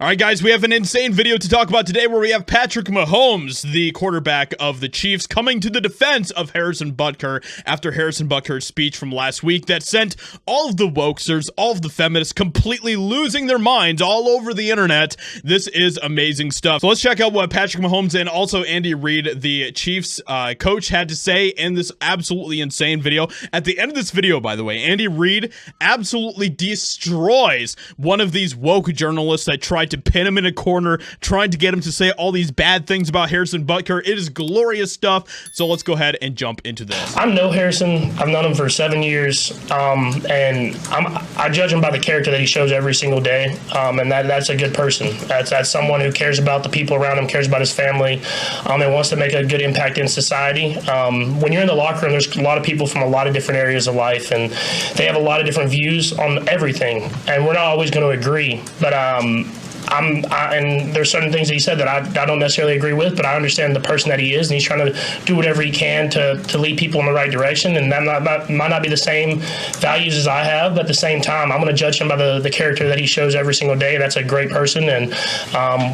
All right, guys, we have an insane video to talk about today where we have Patrick Mahomes, the quarterback of the Chiefs, coming to the defense of Harrison Butker after Harrison Butker's speech from last week that sent all of the wokesters, all of the feminists completely losing their minds all over the internet. This is amazing stuff. So let's check out what Patrick Mahomes and also Andy Reid, the Chiefs coach, had to say in this absolutely insane video. At the end of this video, by the way, Andy Reid absolutely destroys one of these woke journalists that tried to pin him in a corner, trying to get him to say all these bad things about Harrison Butker. It is glorious stuff. So let's go ahead and jump into this. I know Harrison. I've known him for 7 years, and I judge him by the character that he shows every single day, and that's a good person. That's someone who cares about the people around him, cares about his family, and wants to make a good impact in society. When you're in the locker room, there's a lot of people from a lot of different areas of life, and they have a lot of different views on everything, and we're not always going to agree, but and there's certain things that he said that I don't necessarily agree with, but I understand the person that he is, and he's trying to do whatever he can to lead people in the right direction, and that might not be the same values as I have, but at the same time, I'm going to judge him by the character that he shows every single day. That's a great person, and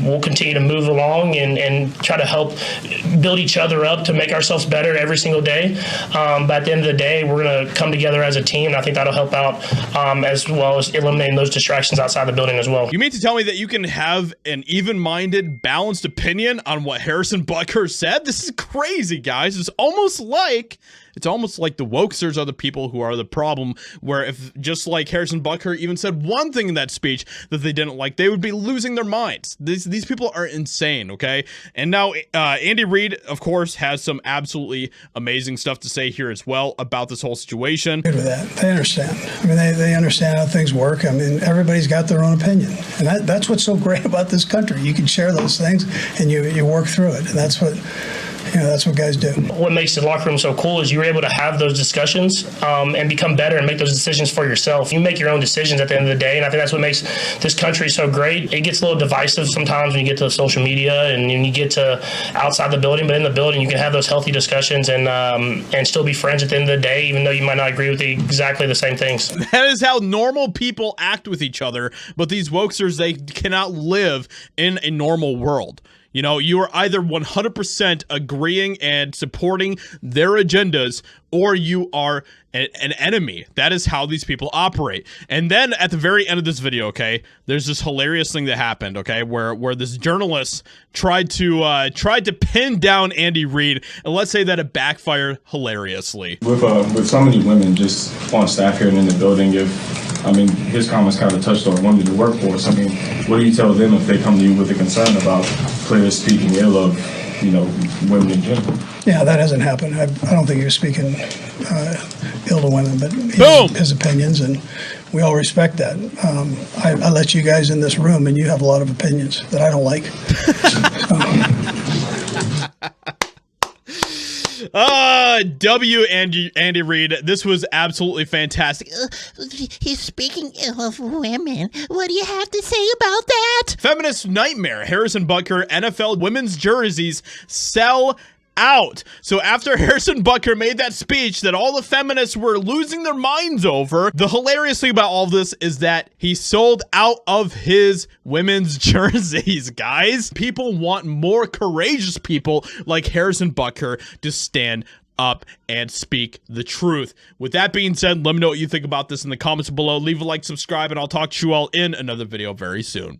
we'll continue to move along and try to help build each other up to make ourselves better every single day. But at the end of the day, we're going to come together as a team, and I think that'll help out as well as eliminating those distractions outside the building as well. You mean to tell me that you can have an even-minded, balanced opinion on what Harrison Butker said? This is crazy, guys. It's almost like the wokesters are the people who are the problem, where if just like Harrison Butker even said one thing in that speech that they didn't like, they would be losing their minds. These people are insane, okay? And now Andy Reid, of course, has some absolutely amazing stuff to say here as well about this whole situation. Good with that. They understand. I mean, they understand how things work. I mean, everybody's got their own opinion. And that's what's so great about this country. You can share those things and you work through it. And that's what guys do. What makes the locker room so cool is you're able to have those discussions and become better and make those decisions for yourself. You make your own decisions at the end of the day, and I think that's what makes this country so great. It gets a little divisive sometimes when you get to social media and you get to outside the building, but in the building you can have those healthy discussions and still be friends at the end of the day, even though you might not agree with exactly the same things. That is how normal people act with each other, but these wokesters, they cannot live in a normal world. You know, you are either 100% agreeing and supporting their agendas, or you are an enemy. That is how these people operate. And then at the very end of this video, okay, there's this hilarious thing that happened, okay, where this journalist tried to pin down Andy Reid, and let's say that it backfired hilariously. With so many women just on staff here and in the building, his comments kind of touched on women in the workforce. I mean, what do you tell them if they come to you with a concern about players speaking ill of, women in general? Yeah, that hasn't happened. I don't think he was speaking ill to women, but his opinions, and we all respect that. I let you guys in this room, and you have a lot of opinions that I don't like. Andy Reid, this was absolutely fantastic. He's speaking ill of women. What do you have to say about that? Feminist nightmare. Harrison Butker, NFL women's jerseys sell out. So after Harrison Butker made that speech that all the feminists were losing their minds over, the hilarious thing about all of this is that he sold out of his women's jerseys, guys. People want more courageous people like Harrison Butker to stand up and speak the truth. With that being said, let me know what you think about this in the comments below. Leave a like, subscribe, and I'll talk to you all in another video very soon.